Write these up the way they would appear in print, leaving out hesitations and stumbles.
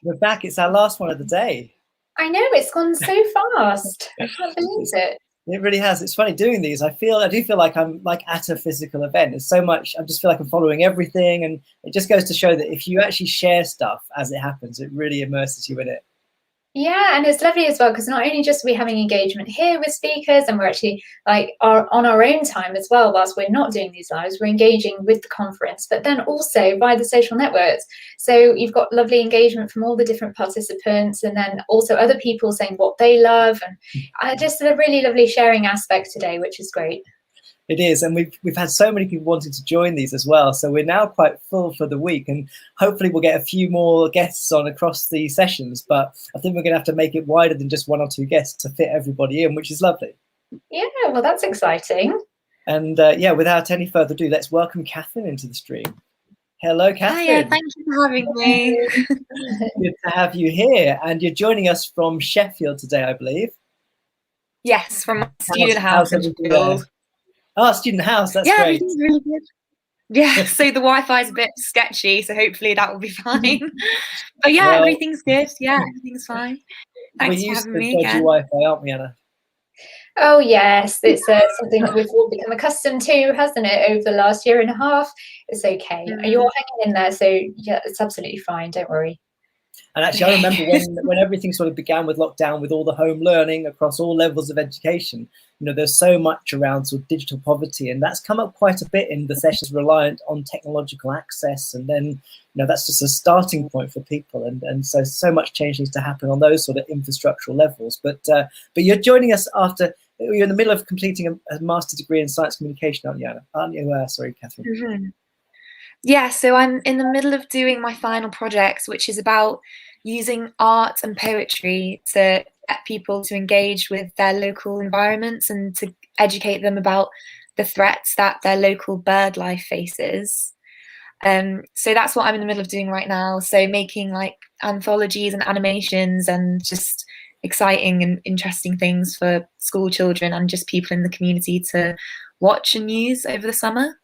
We're back. It's our last one of the day. I know, it's gone so fast. I can't believe it. It really has. It's funny doing these. I do feel like I'm like at a physical event. It's so much. I just feel like I'm following everything, and it just goes to show that if you actually share stuff as it happens, it really immerses you in it. Yeah, and it's lovely as well because not only just are we having engagement here with speakers, and we're actually on our own time as well, whilst we're not doing these lives, we're engaging with the conference, but then also by the social networks. So you've got lovely engagement from all the different participants, and then also other people saying what they love, and just a really lovely sharing aspect today, which is great. It is, and we've had so many people wanting to join these as well. So we're now quite full for the week, and hopefully we'll get a few more guests on across the sessions. But I think we're going to have to make it wider than just one or two guests to fit everybody in, which is lovely. Yeah, well, that's exciting. And yeah, without any further ado, let's welcome Catherine into the stream. Hello, Catherine. Hiya, thank you for having me. Good to have you here, and you're joining us from Sheffield today, I believe. Yes, from my student house in Sheffield. Oh, student house, that's great. Yeah, everything's really good. Yeah, so the Wi-Fi is a bit sketchy, so hopefully that will be fine. But yeah, everything's good. Yeah, everything's fine. Thanks for having me again. We're used to dodgy Wi-Fi, aren't we, Anna? Oh yes, it's something that we've all become accustomed to, hasn't it, over the last year and a half. It's okay. You're hanging in there, so yeah, it's absolutely fine, don't worry. And actually, I remember when everything sort of began with lockdown, with all the home learning across all levels of education, you know, there's so much around sort of digital poverty, and that's come up quite a bit in the sessions reliant on technological access. And then, you know, that's just a starting point for people. And so much change needs to happen on those sort of infrastructural levels. But you're joining us after, you're in the middle of completing a master's degree in science communication, aren't you, Anna? Aren't you? Sorry, Catherine. Yeah, so I'm in the middle of doing my final project, which is about using art and poetry to get people to engage with their local environments and to educate them about the threats that their local bird life faces. So that's what I'm in the middle of doing right now. So making like anthologies and animations and just exciting and interesting things for school children and just people in the community to watch and use over the summer.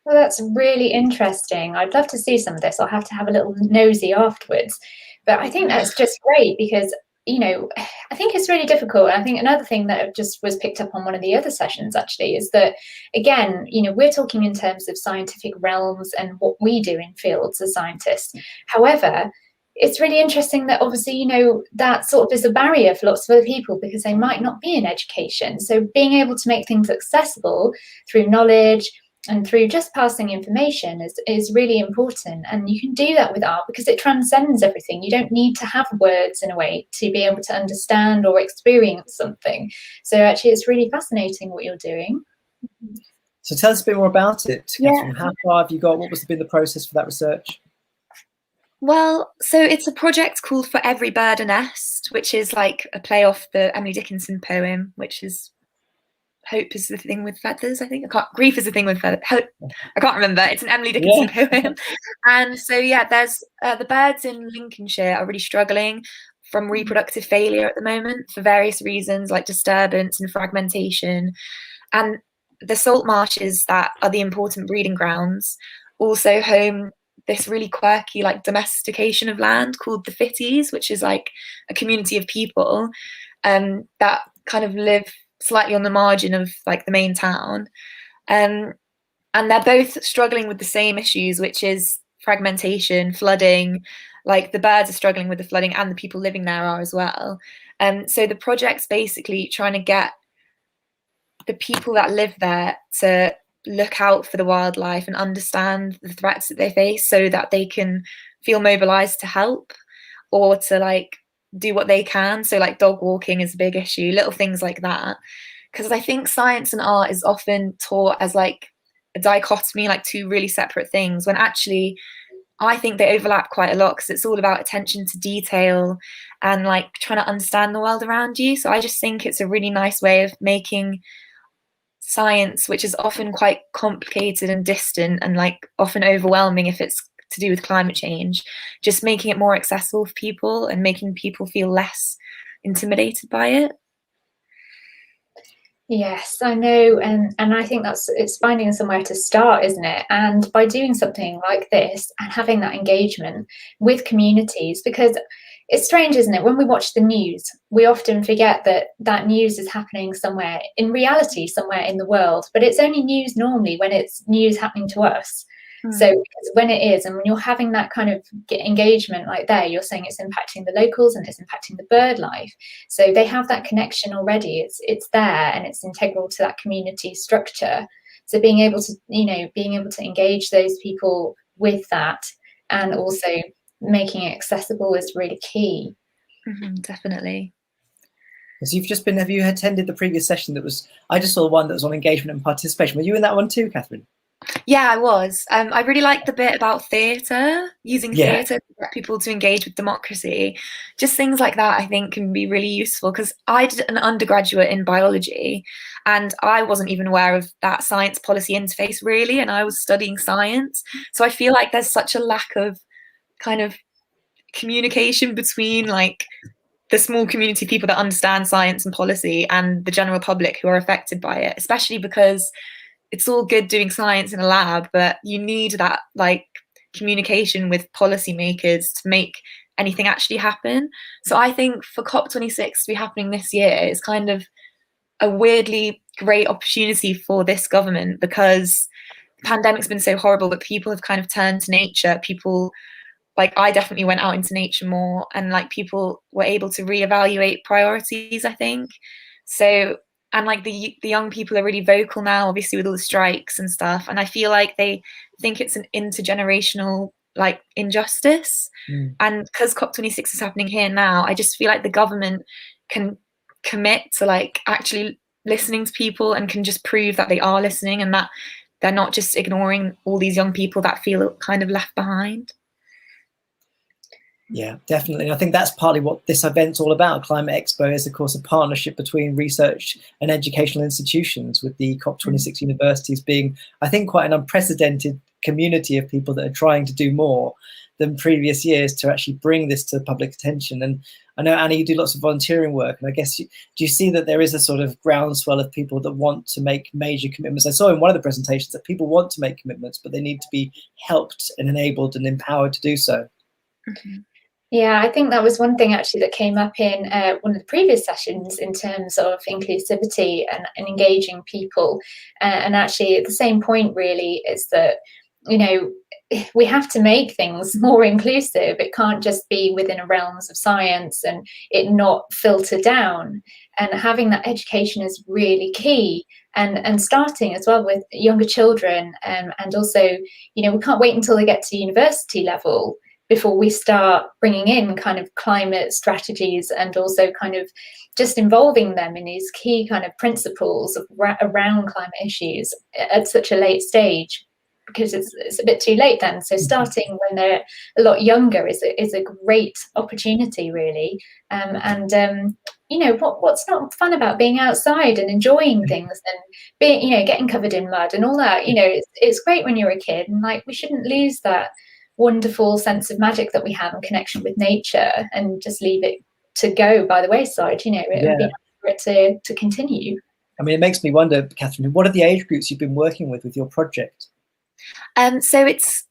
Well, that's really interesting. I'd love to see some of this. I'll have to have a little nosy afterwards. But I think that's just great because, you know, I think it's really difficult. I think another thing that just was picked up on one of the other sessions actually is that, again, you know, we're talking in terms of scientific realms and what we do in fields as scientists. However, it's really interesting that obviously, you know, that sort of is a barrier for lots of other people because they might not be in education. So being able to make things accessible through knowledge and through just passing information is really important. And you can do that with art because it transcends everything. You don't need to have words in a way to be able to understand or experience something. So actually it's really fascinating what you're doing. So tell us a bit more about it, Catherine. Yeah. How far have you got? What was been the process for that research? Well, so it's a project called For Every Bird a Nest, which is like a play off the Emily Dickinson poem, which is hope is the thing with feathers, I think. Grief is the thing with feathers. I can't remember. It's an Emily Dickinson poem. And so, yeah, there's the birds in Lincolnshire are really struggling from reproductive failure at the moment for various reasons like disturbance and fragmentation. And the salt marshes that are the important breeding grounds also home this really quirky like domestication of land called the Fitties, which is like a community of people that kind of live slightly on the margin of like the main town, and they're both struggling with the same issues, which is fragmentation, flooding. Like the birds are struggling with the flooding and the people living there are as well. So the project's basically trying to get the people that live there to look out for the wildlife and understand the threats that they face so that they can feel mobilized to help or to like do what they can. So like dog walking is a big issue, little things like that. Because I think science and art is often taught as like a dichotomy, like two really separate things, when actually I think they overlap quite a lot because it's all about attention to detail and like trying to understand the world around you. So I just think it's a really nice way of making science, which is often quite complicated and distant and like often overwhelming if it's to do with climate change, just making it more accessible for people and making people feel less intimidated by it. Yes, I know, and I think it's finding somewhere to start, isn't it? And by doing something like this and having that engagement with communities, because it's strange, isn't it? When we watch the news, we often forget that that news is happening somewhere in reality, somewhere in the world, but it's only news normally when it's news happening to us. So because when it is, and when you're having that kind of engagement like there, you're saying it's impacting the locals and it's impacting the bird life. So they have that connection already. It's there and it's integral to that community structure. So being able to, being able to engage those people with that and also making it accessible is really key. Definitely. So have you attended the previous session that was, I just saw one that was on engagement and participation. Were you in that one too, Catherine? Yeah, I was. I really liked the bit about theatre, using theatre to get people to engage with democracy. Just things like that, I think, can be really useful, because I did an undergraduate in biology and I wasn't even aware of that science policy interface really, and I was studying science. So I feel like there's such a lack of kind of communication between like the small community of people that understand science and policy and the general public who are affected by it, especially because it's all good doing science in a lab, but you need that like communication with policymakers to make anything actually happen. So I think for COP26 to be happening this year is kind of a weirdly great opportunity for this government, because the pandemic's been so horrible that people have kind of turned to nature. People, like, I definitely went out into nature more, and like people were able to reevaluate priorities, I think. So, and like the young people are really vocal now, obviously with all the strikes and stuff, and I feel like they think it's an intergenerational like injustice. And because COP26 is happening here now, I just feel like the government can commit to like actually listening to people and can just prove that they are listening and that they're not just ignoring all these young people that feel kind of left behind. Yeah, definitely. And I think that's partly what this event's all about. Climate Expo is, of course, a partnership between research and educational institutions, with the COP26 universities being, I think, quite an unprecedented community of people that are trying to do more than previous years to actually bring this to public attention. And I know, Annie, you do lots of volunteering work, and I guess do you see that there is a sort of groundswell of people that want to make major commitments? I saw in one of the presentations that people want to make commitments, but they need to be helped and enabled and empowered to do so. Yeah, I think that was one thing actually that came up in one of the previous sessions in terms of inclusivity and engaging people. And actually, at the same point, really, is that, we have to make things more inclusive. It can't just be within a realms of science and it not filter down. And having that education is really key. And starting as well with younger children. And also, we can't wait until they get to university level before we start bringing in kind of climate strategies and also kind of just involving them in these key kind of principles around climate issues at such a late stage, because it's a bit too late then. So starting when they're a lot younger is a great opportunity, really. What's not fun about being outside and enjoying things and being, getting covered in mud and all that? It's great when you're a kid, and like we shouldn't lose that wonderful sense of magic that we have in connection with nature and just leave it to go by the wayside. It would be nice for it to continue. I mean, it makes me wonder, Catherine, what are the age groups you've been working with your project? So it's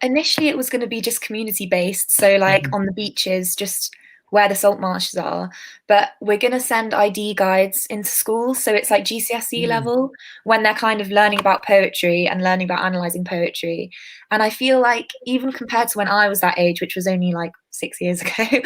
initially it was going to be just community based, so like on the beaches, just where the salt marshes are, but we're going to send ID guides into schools, so it's like GCSE level, when they're kind of learning about poetry and learning about analysing poetry. And I feel like even compared to when I was that age, which was only like 6 years ago,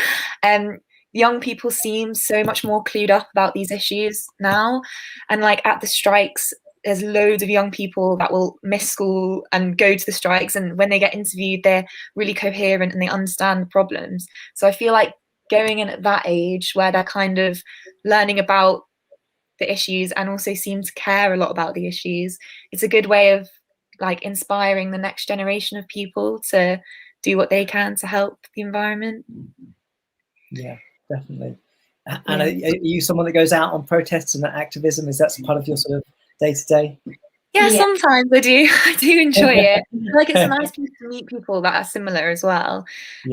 young people seem so much more clued up about these issues now. And like at the strikes, there's loads of young people that will miss school and go to the strikes, and when they get interviewed, they're really coherent and they understand the problems. So I feel like going in at that age where they're kind of learning about the issues and also seem to care a lot about the issues, it's a good way of like inspiring the next generation of people to do what they can to help the environment. Yeah, definitely. And are you someone that goes out on protests and activism? Is that part of your sort of day-to-day? Yeah, sometimes I do. I do enjoy it. Like, it's a nice place to meet people that are similar as well.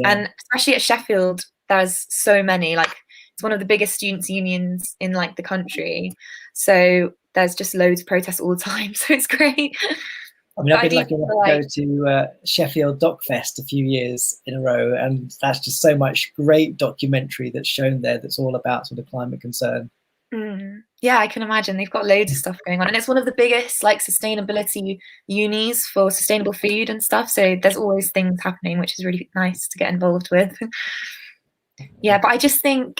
And especially at Sheffield, there's so many, like, It's one of the biggest students' unions in like the country. So there's just loads of protests all the time. So it's great. I mean, I've been lucky enough to go to Sheffield Doc Fest a few years in a row, and that's just so much great documentary that's shown there that's all about sort of climate concern. Yeah, I can imagine. They've got loads of stuff going on, and it's one of the biggest like sustainability unis for sustainable food and stuff. So there's always things happening, which is really nice to get involved with. Yeah, but I just think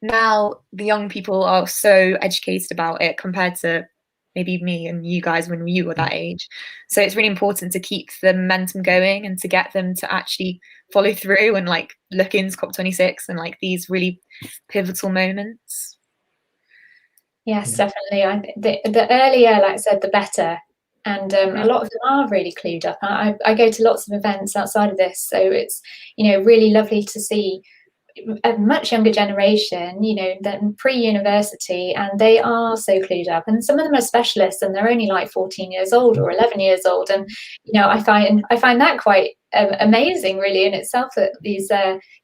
now the young people are so educated about it compared to maybe me and you guys when you were that age. So it's really important to keep the momentum going and to get them to actually follow through and like look into COP26 and like these really pivotal moments. Yes, definitely. I the earlier, like I said, the better. And a lot of them are really clued up. I go to lots of events outside of this, so it's, you know, really lovely to see a much younger generation, you know, than pre-university, and they are so clued up. And some of them are specialists, and they're only like 14 years old or 11 years old. And you know, I find that quite amazing, really, in itself, that these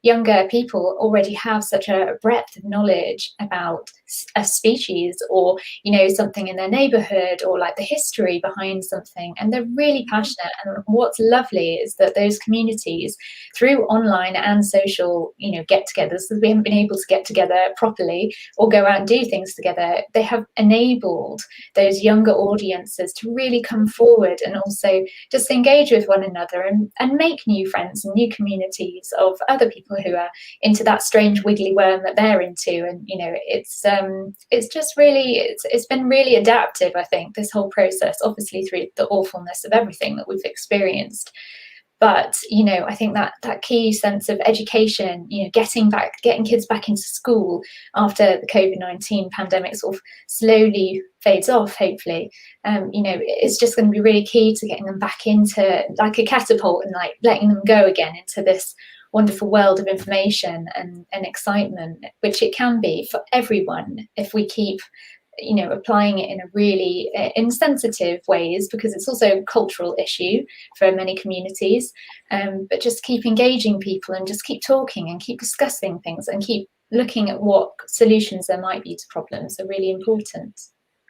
younger people already have such a breadth of knowledge about a species, or you know, something in their neighborhood, or like the history behind something, and they're really passionate. And what's lovely is that those communities, through online and social, you know, get-togethers, because we haven't been able to get together properly or go out and do things together, they have enabled those younger audiences to really come forward and also just engage with one another and make new friends and new communities of other people who are into that strange wiggly worm that they're into. And you know, it's just really, it's been really adaptive, I think, this whole process, obviously through the awfulness of everything that we've experienced. But you know, I think that key sense of education, you know, getting kids back into school after the COVID-19 pandemic sort of slowly fades off, hopefully, you know, it's just going to be really key to getting them back into like a catapult and like letting them go again into this wonderful world of information and excitement, which it can be for everyone if we keep, you know, applying it in a really insensitive ways, because it's also a cultural issue for many communities, but just keep engaging people and just keep talking and keep discussing things and keep looking at what solutions there might be to problems are really important.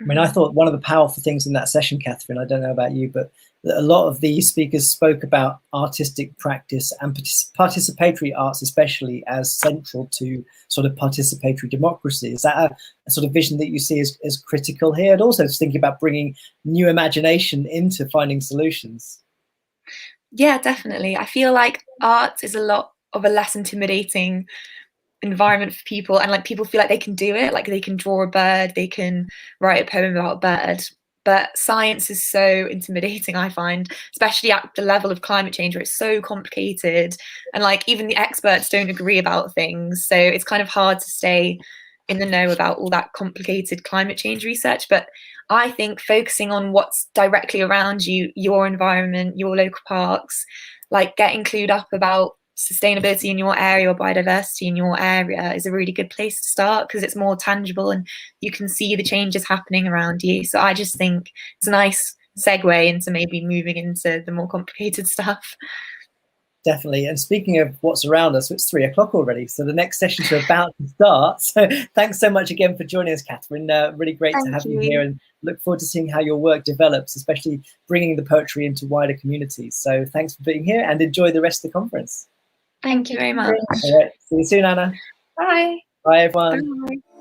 I mean, I thought one of the powerful things in that session, Catherine, I don't know about you, but a lot of the speakers spoke about artistic practice and participatory arts, especially, as central to sort of participatory democracy. Is that a sort of vision that you see as critical here? And also just thinking about bringing new imagination into finding solutions. Yeah, definitely. I feel like art is a lot of a less intimidating environment for people, and like people feel like they can do it, like they can draw a bird, they can write a poem about a bird. But science is so intimidating, I find, especially at the level of climate change, where it's so complicated and like even the experts don't agree about things. So it's kind of hard to stay in the know about all that complicated climate change research. But I think focusing on what's directly around you, your environment, your local parks, like getting clued up about sustainability in your area or biodiversity in your area is a really good place to start, because it's more tangible and you can see the changes happening around you. So I just think it's a nice segue into maybe moving into the more complicated stuff. Definitely. And speaking of what's around us, it's 3 o'clock already, so the next sessions are about to start. So thanks so much again for joining us, Catherine. Really great to have you here, and look forward to seeing how your work develops, especially bringing the poetry into wider communities. So thanks for being here, and enjoy the rest of the conference. Thank you very much. All right. See you soon, Anna. Bye. Bye, everyone. Bye.